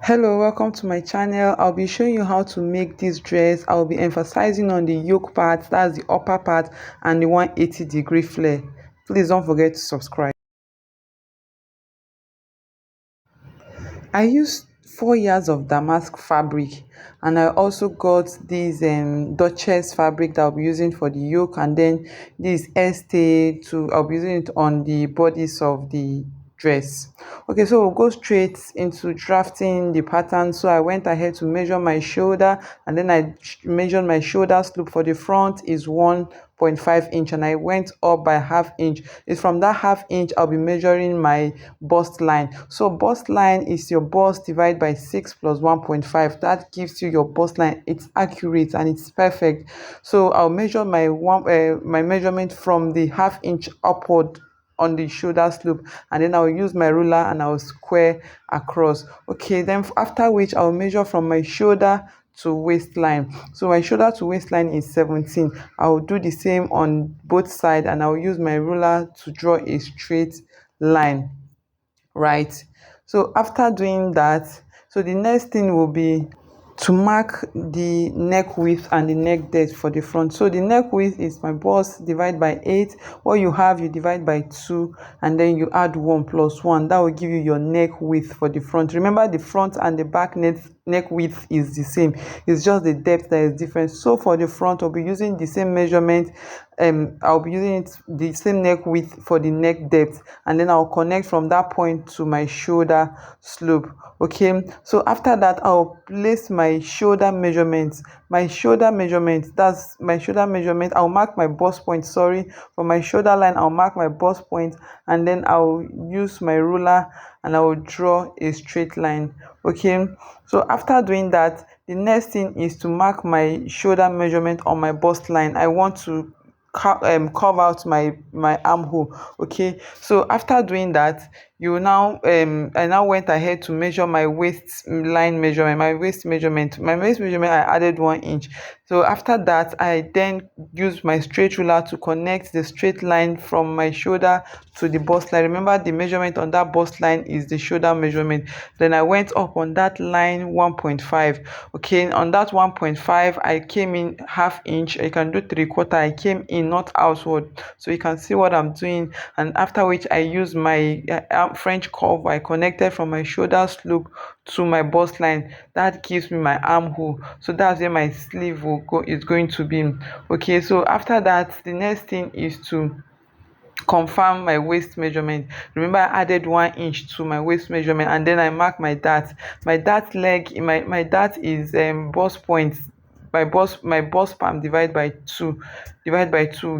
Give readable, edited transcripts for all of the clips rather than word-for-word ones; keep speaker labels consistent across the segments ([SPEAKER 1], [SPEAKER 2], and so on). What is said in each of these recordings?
[SPEAKER 1] Hello, welcome to my channel. I'll be showing you how to make this dress. I'll be emphasizing on the yoke part, that's the upper part, and the 180-degree flare. Please don't forget to subscribe. I used 4 yards of damask fabric, and I also got this Duchess fabric that I'll be using for the yoke, and then this Estee to I'll be using it on the bodice of the dress. Okay, so we'll go straight into drafting the pattern. So I went ahead to measure my shoulder, and then I measured my shoulder slope. For the front is 1.5 inch, and I went up by half inch. It's from that half inch I'll be measuring my bust line. So bust line is your bust divided by 6 plus 1.5. That gives you your bust line. It's accurate and it's perfect. So I'll measure my measurement from the half inch upward on the shoulder slope, and then I'll use my ruler and I'll square across. Okay, then after which I'll measure from my shoulder to waistline. So my shoulder to waistline is 17. I'll do the same on both sides, and I'll use my ruler to draw a straight line, right? So after doing that, so the next thing will be to mark the neck width and the neck depth for the front. So the neck width is my bust divided by 8. What you have, you divide by 2, and then you add 1 plus 1. That will give you your neck width for the front. Remember, the front and the back neck width is the same. It's just the depth that is different. So for the front, I'll be using the same measurement. I'll be using the same neck width for the neck depth, and then I'll connect from that point to my shoulder slope. Okay, so after that I'll place my shoulder measurements. That's my shoulder measurement. I'll mark my bust point. Sorry, for my shoulder line I'll mark my bust point, and then I'll use my ruler and I will draw a straight line. Okay, so after doing that, the next thing is to mark my shoulder measurement on my bust line. I want to carve out my armhole. Okay, so after doing that, I now went ahead to measure my waistline measurement. My waist measurement, I added 1 inch. So after that, I then used my straight ruler to connect the straight line from my shoulder to the bust line. Remember, the measurement on that bust line is the shoulder measurement. Then I went up on that line 1.5. Okay, on that 1.5 I came in half inch. You can do 3/4. I came in, not outward, so you can see what I'm doing. And after which I use my French curve. I connected from my shoulder slope to my bust line. That gives me my armhole. So that's where my sleeve is going to be. Okay, so after that, the next thing is to confirm my waist measurement. Remember, I added 1 inch to my waist measurement, and then I mark my dart. My dart leg, my dart is bust point. My bust palm divide by 2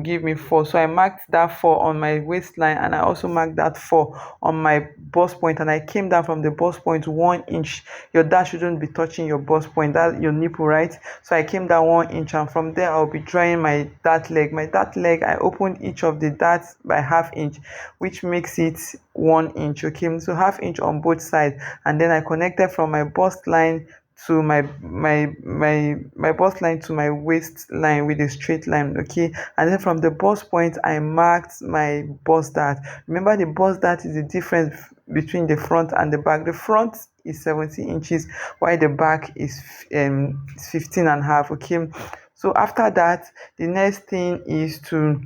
[SPEAKER 1] give me 4. So I marked that 4 on my waistline, and I also marked that 4 on my bust point, and I came down from the bust point 1 inch. Your dart shouldn't be touching your bust point, that's your nipple, right? So I came down 1 inch, and from there I'll be drawing my dart leg. I opened each of the darts by half inch, which makes it 1 inch. Okay, so half inch on both sides, and then I connected from my bust line to my bust line to my waistline with a straight line. Okay, and then from the bust point I marked my bust dart. Remember, the bust dart is the difference between the front and the back. The front is 17 inches, while the back is 15 and a half. Okay, so after that, the next thing is to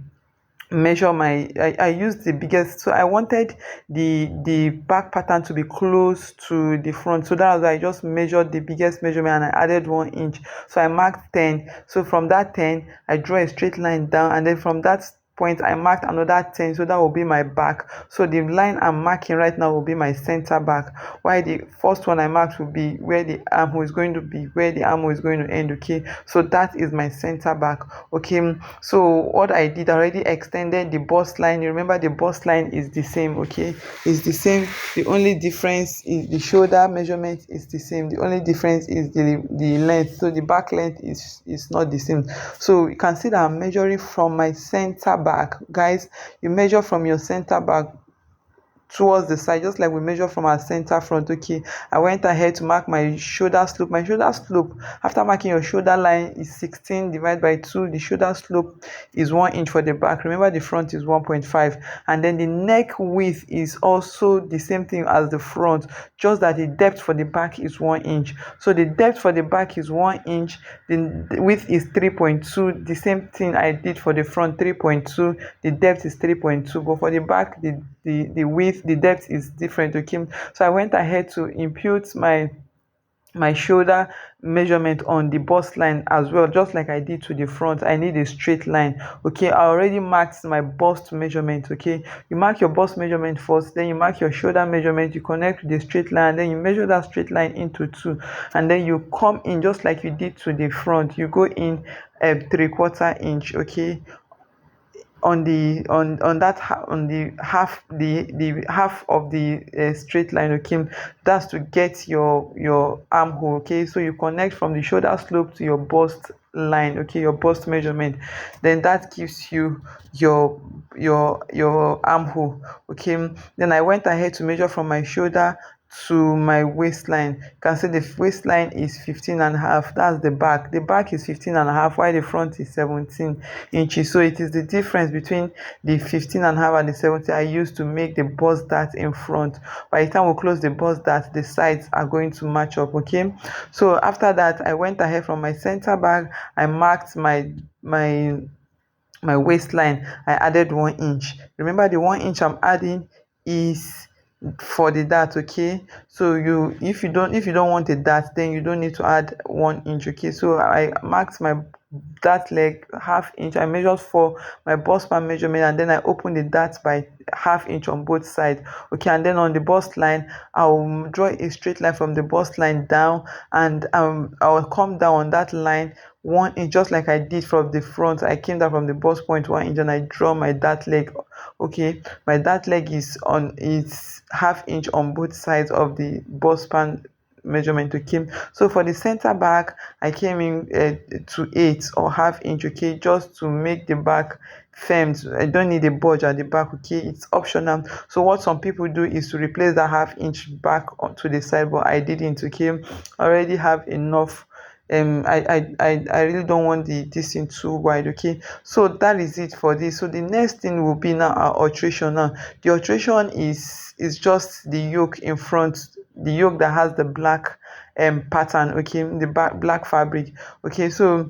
[SPEAKER 1] measure I used the biggest. So I wanted the back pattern to be close to the front, so that was why I just measured the biggest measurement and I added 1 inch. So I marked 10. So from that 10 I draw a straight line down, and then from that point I marked another 10. So that will be my back. So the line I'm marking right now will be my center back, while the first one I marked will be where the armhole is going to be, where the armhole is going to end. Okay, so that is my center back. Okay, so what I did, I already extended the bust line. You remember, the bust line is the same. Okay, it's the same. The only difference is the shoulder measurement is the same. The only difference is the length. So the back length is not the same. So you can see that I'm measuring from my center back. Guys, you measure from your center back towards the side, just like we measure from our center front. Okay, I went ahead to mark my shoulder slope. My shoulder slope, after marking your shoulder line, is 16 divided by 2. The shoulder slope is 1 inch for the back. Remember, the front is 1.5, and then the neck width is also the same thing as the front, just that the depth for the back is 1 inch. So the depth for the back is 1 inch, the width is 3.2. The same thing I did for the front, 3.2. The depth is 3.2, but for the back, the width, the depth is different. Okay, so I went ahead to impute my shoulder measurement on the bust line as well, just like I did to the front. I need a straight line. Okay, I already marked my bust measurement. Okay, you mark your bust measurement first, then you mark your shoulder measurement, you connect with the straight line, then you measure that straight line into 2, and then you come in just like you did to the front. You go in a 3/4 inch. Okay, on the on that on the half of the straight line. Okay, that's to get your armhole. Okay, so you connect from the shoulder slope to your bust line. Okay, your bust measurement, then that gives you your armhole. Okay, then I went ahead to measure from my shoulder to my waistline. You can see the waistline is 15 and a half. That's the back. The back is 15 and a half, while the front is 17 inches. So it is the difference between the 15 and a half and the 17 I used to make the bust dart in front. By the time we close the bust dart, the sides are going to match up. Okay, so after that, I went ahead from my center back. I marked my waistline. I added 1 inch. Remember, the 1 inch I'm adding is for the dart. Okay, so if you don't want a dart, then you don't need to add 1 inch. Okay, so I marked my dart leg half inch. I measured for my bust span measurement, and then I opened the dart by half inch on both sides. Okay, and then on the bust line, I'll draw a straight line from the bust line down, and I'll come down on that line 1 inch, just like I did from the front. I came down from the bust point 1 inch, and I draw my dart leg. Okay, my dart leg is half inch on both sides of the bust span measurement. Okay, so for the center back, I came in to 8 or half inch. Okay, just to make the back firm. I don't need a budge at the back. Okay, it's optional. So what some people do is to replace that half inch back onto the side, but I didn't. Okay, I already have enough. I really don't want this thing too wide. Okay, so that is it for this. So the next thing will be now our alteration. Now the alteration is just the yoke in front, the yoke that has the black pattern. Okay, the black fabric. Okay, so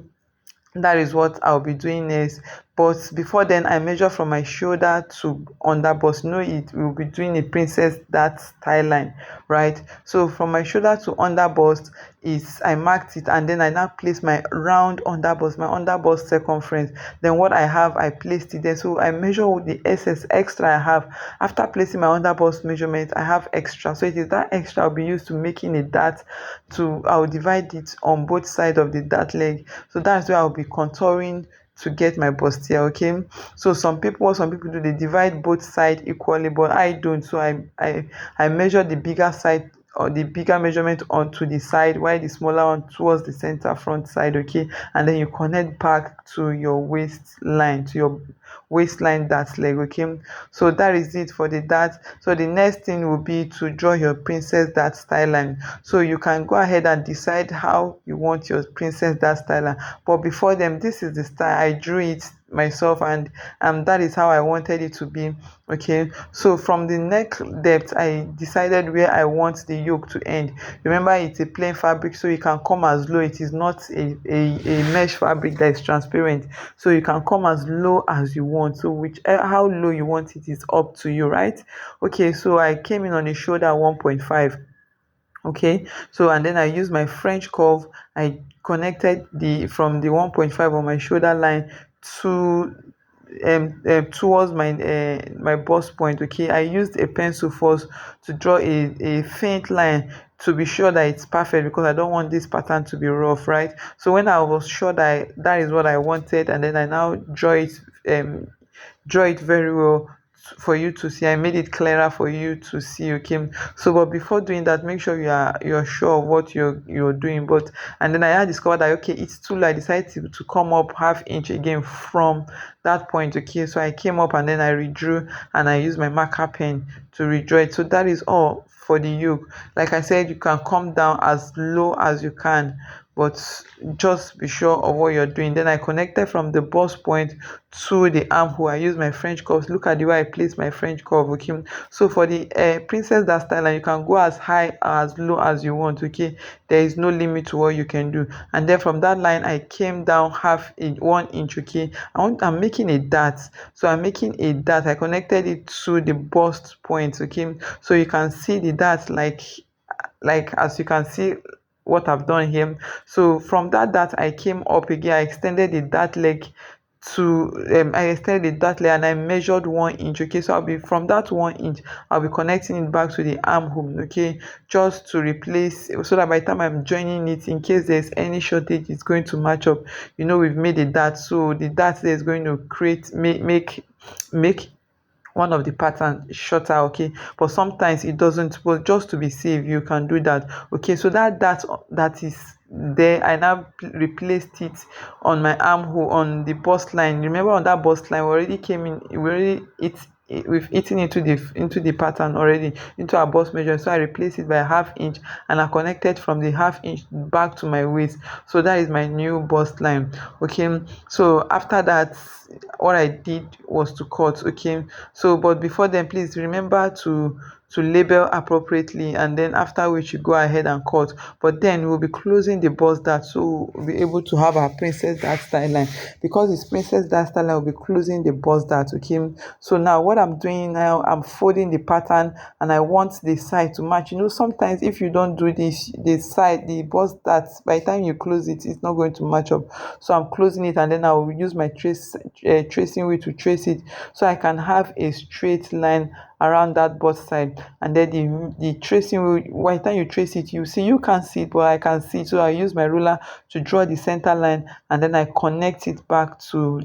[SPEAKER 1] that is what I'll be doing next. But before then, I measure from my shoulder to under bust. You know, it will be doing a princess that style line, right? So from my shoulder to under bust is I marked it, and then I now place my round under bust, my under bust circumference. Then what I have, I placed it there. So I measure the excess extra I have. After placing my under bust measurement, I have extra. So it is that extra I'll be used to making a dart. I'll divide it on both sides of the dart leg. So that's where I'll be contouring to get my bustier. Okay, so some people do, they divide both sides equally, but I don't. So I measure the bigger side, or the bigger measurement onto the side, while the smaller one towards the center front side. Okay, and then you connect back to your waistline, to your waistline dart leg. Okay, so that is it for the dart. So the next thing will be to draw your princess dart style line. So you can go ahead and decide how you want your princess dart style line, but before them, this is the style I drew it myself, and that is how I wanted it to be. Okay, so from the neck depth, I decided where I want the yoke to end. Remember, it's a plain fabric, so you can come as low. It is not a mesh fabric that is transparent, so you can come as low as you want. So how low you want it is up to you, right? Okay, so I came in on the shoulder 1.5. Okay, so and then I used my French curve. I connected from the 1.5 on my shoulder line to towards my bust point. Okay, I used a pencil first to draw a faint line to be sure that it's perfect, because I don't want this pattern to be rough, right? So when I was sure that is what I wanted, and then I now draw it very well for you to see. I made it clearer for you to see. Okay. So but before doing that, make sure you're sure of what you're doing. But and then I had discovered that okay, it's too low. I decided to come up half inch again from that point. Okay. So I came up and then I redrew and I used my marker pen to redraw it. So that is all for the yoke. Like I said, you can come down as low as you can, but just be sure of what you're doing. Then I connected from the bust point to the armhole. I use my French curves. Look at the way I place my French curve. Okay, so for the princess that style, and you can go as high or as low as you want. Okay, there is no limit to what you can do. And then from that line I came down half inch, 1 inch. Okay, I'm making a dart, so I'm making a dart. I connected it to the bust point. Okay, so you can see the dart like as you can see what I've done here. So from that I came up again. I extended the dart leg to I extended the dart leg and I measured 1 inch. Okay, so I'll be from that 1 inch, I'll be connecting it back to the armhole. Okay, just to replace, so that by the time I'm joining it, in case there's any shortage, it's going to match up. We've made a dart, so the dart there is going to create make one of the pattern shorter. Okay, but sometimes it doesn't, but just to be safe you can do that. Okay, so that is there. I now replaced it on my armhole on the bust line. Remember, on that bust line we already came in, we already we've eaten into the pattern already, into our bust measure. So I replaced it by a half inch and I connected from the half inch back to my waist. So that is my new bust line. Okay, so after that what I did was to cut. Okay, so but before then, please remember to label appropriately, and then after which you go ahead and cut. But then we'll be closing the bust dart, so we'll be able to have our princess dart style line. Because it's princess dart style line, we'll be closing the bust dart. Okay, so now what I'm doing now, I'm folding the pattern and I want the side to match. Sometimes if you don't do this, the bust dart, by the time you close it, it's not going to match up. So I'm closing it and then I will use my tracing wheel to trace it, so I can have a straight line around that bust side. And then the tracing wheel, by the time you trace it, you can't see it, but I can see it. So I use my ruler to draw the center line and then I connect it back to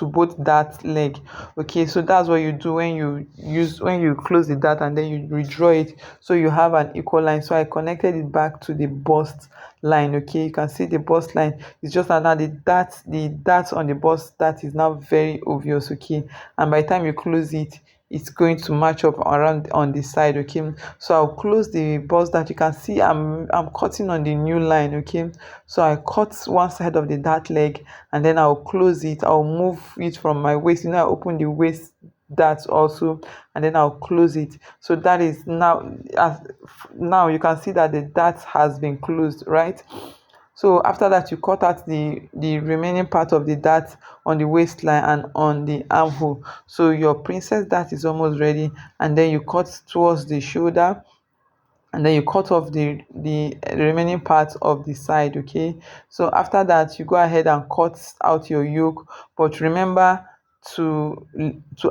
[SPEAKER 1] both that leg. Okay, so that's what you do when you close the dart and then you redraw it, so you have an equal line. So I connected it back to the bust line. Okay, you can see the bust line is just like that. The dart on the bust, that is now very obvious. Okay, and by the time you close it, it's going to match up around on the side. Okay, so I'll close the bust dart. You can see I'm cutting on the new line. Okay, so I cut one side of the dart leg and then I'll close it. I'll move it from my waist. I open the waist dart also, and then I'll close it. So that is now you can see that the dart has been closed, right? So after that, you cut out the remaining part of the dart on the waistline and on the armhole. So your princess dart is almost ready, and then you cut towards the shoulder and then you cut off the remaining part of the side. Okay, so after that you go ahead and cut out your yoke, but remember to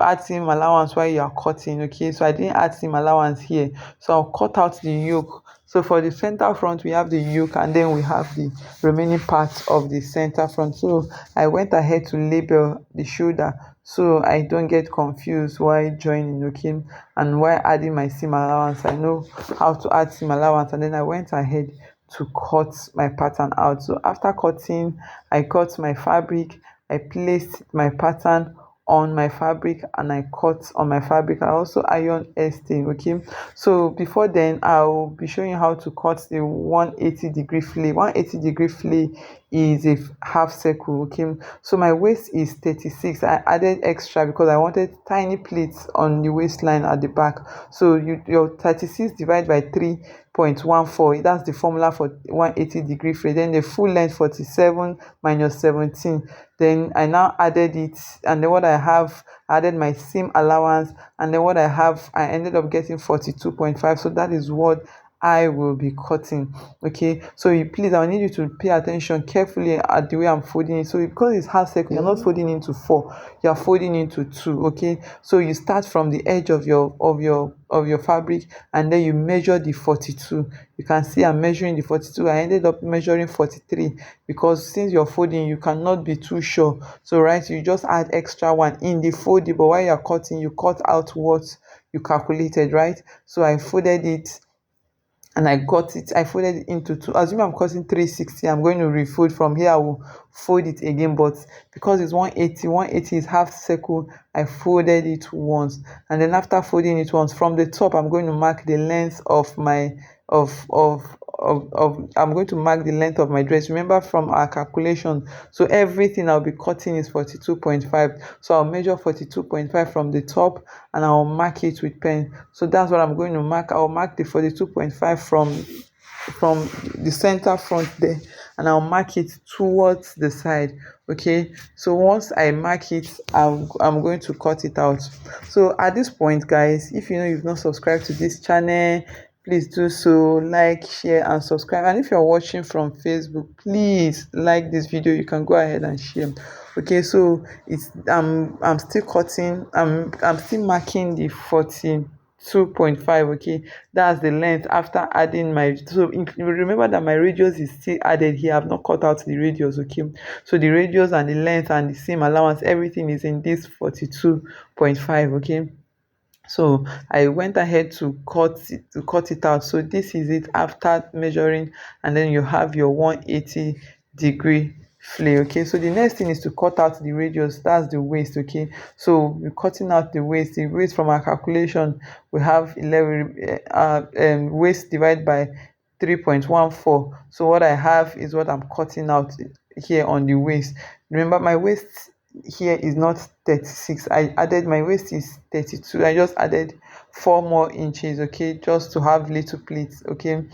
[SPEAKER 1] add seam allowance while you are cutting. Okay, so I didn't add seam allowance here, so I'll cut out the yoke. So for the center front we have the yoke and then we have the remaining part of the center front. So I went ahead to label the shoulder so I don't get confused while joining. Okay, and while adding my seam allowance, I know how to add seam allowance, and then I went ahead to cut my pattern out. So after cutting, I cut my fabric, I placed my pattern on my fabric and I cut on my fabric. I also iron stain. Okay, so before then I'll be showing you how to cut the 180-degree flay. 180-degree flay is a half circle. Okay, so my waist is 36. I added extra because I wanted tiny pleats on the waistline at the back. So your 36 divided by 3.14, that's the formula for 180-degree flay. Then the full length 47 minus 17. Then I now added it, and then what I have, added my seam allowance, and then what I have, I ended up getting 42.5. So that is what I will be cutting. Okay, so you please, I need you to pay attention carefully at the way I'm folding it. So because it's half circle, you're not folding into four, you're folding into two. Okay, so you start from the edge of your fabric, and then you measure the 42. You can see I'm measuring the 42. I ended up measuring 43 because since you're folding, you cannot be too sure. So right, you just add extra one in the folding, but while you're cutting, you cut out what you calculated, right? So I folded it and I folded it into two. Assuming I'm cutting 360, I'm going to refold from here. I will fold it again, but because it's 180, 180 is half circle, I folded it once. And then after folding it once, from the top, I'm going to mark the length of my I'm going to mark the length of my dress. Remember from our calculation, so everything I'll be cutting is 42.5. So I'll measure 42.5 from the top and I'll mark it with pen. So that's what I'm going to mark. I'll mark the 42.5 from the center front there, and I'll mark it towards the side. Okay, so once I mark it, I'm going to cut it out. So at this point, guys, if you know you've not subscribed to this channel, please do so. Like, share and subscribe. And if you're watching from Facebook, please like this video. You can go ahead and share. Okay, so it's I'm still cutting, I'm still marking the 42.5. Okay, that's the length after adding my, so remember that my radius is still added here. I've not cut out the radius. Okay, so the radius and the length and the seam allowance, everything is in this 42.5. Okay, so I went ahead to cut it out. So this is it after measuring, and then you have your 180-degree flay. Okay, so the next thing is to cut out the radius. That's the waist. Okay, so we're cutting out the waist from our calculation. We have 11 waist divided by 3.14. So what I have is what I'm cutting out here on the waist. Remember, my waist here is not 36. I added, my waist is 32. I just added 4 more inches. Okay, just to have little pleats. Okay,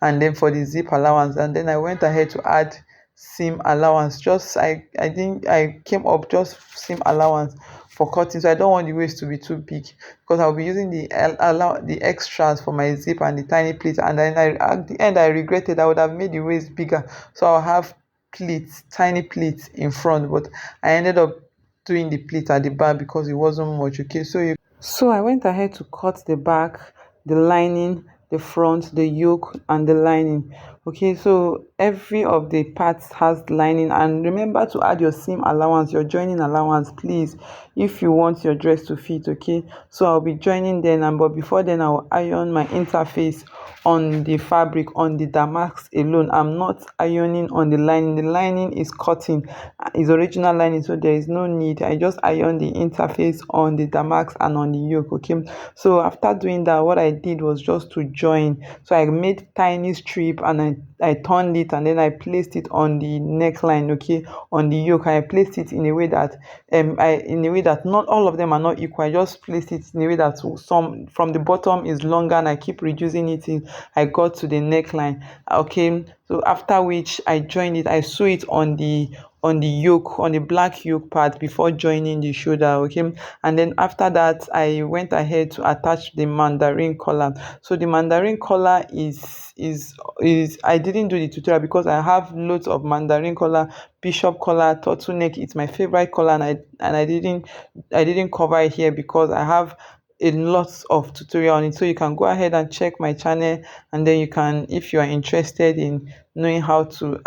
[SPEAKER 1] and then for the zip allowance, and then I went ahead to add seam allowance. Just I think I came up just seam allowance for cutting. So I don't want the waist to be too big because I'll be using the extras for my zip and the tiny pleats. And then at the end I regretted, I would have made the waist bigger, so I'll have pleats, tiny pleats in front, but I ended up doing the pleat at the back because it wasn't much. Okay, so I went ahead to cut the back, the lining, the front, the yoke, and the lining. Okay, so every of the parts has lining, and remember to add your seam allowance, your joining allowance, please, if you want your dress to fit. Okay, so I'll be joining then, and but before then I'll iron my interface on the fabric, on the damask alone. I'm not ironing on the lining. The lining is cutting, is original lining, so there is no need. I just iron the interface on the damask and on the yoke. Okay, so after doing that, what I did was just to join. So I made tiny strip and I turned it, and then I placed it on the neckline. Okay, on the yoke, I placed it in a way that in a way that not all of them are not equal. I just placed it in a way that some from the bottom is longer, and I keep reducing it till I got to the neckline. Okay, so after which I joined it, I sew it on the yoke, on the black yoke part before joining the shoulder. Okay, and then after that I went ahead to attach the mandarin collar. So the mandarin collar is I didn't do the tutorial because I have loads of mandarin collar, bishop collar, turtleneck. It's my favorite collar, and I didn't cover it here because I have a lot of tutorial on it. So you can go ahead and check my channel, and then you can, if you are interested in knowing how to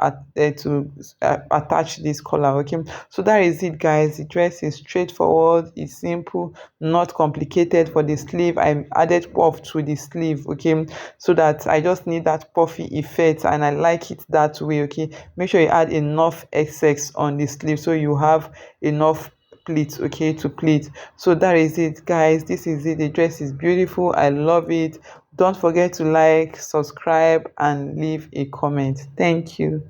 [SPEAKER 1] attach this collar. Okay, so that is it, guys. The dress is straightforward, it's simple, not complicated. For the sleeve, I added puff to the sleeve. Okay, so that I just need that puffy effect, and I like it that way. Okay, make sure you add enough excess on the sleeve so you have enough pleats. Okay, to pleat. So that is it, guys. This is it. The dress is beautiful, I love it. Don't forget to like, subscribe, and leave a comment. Thank you.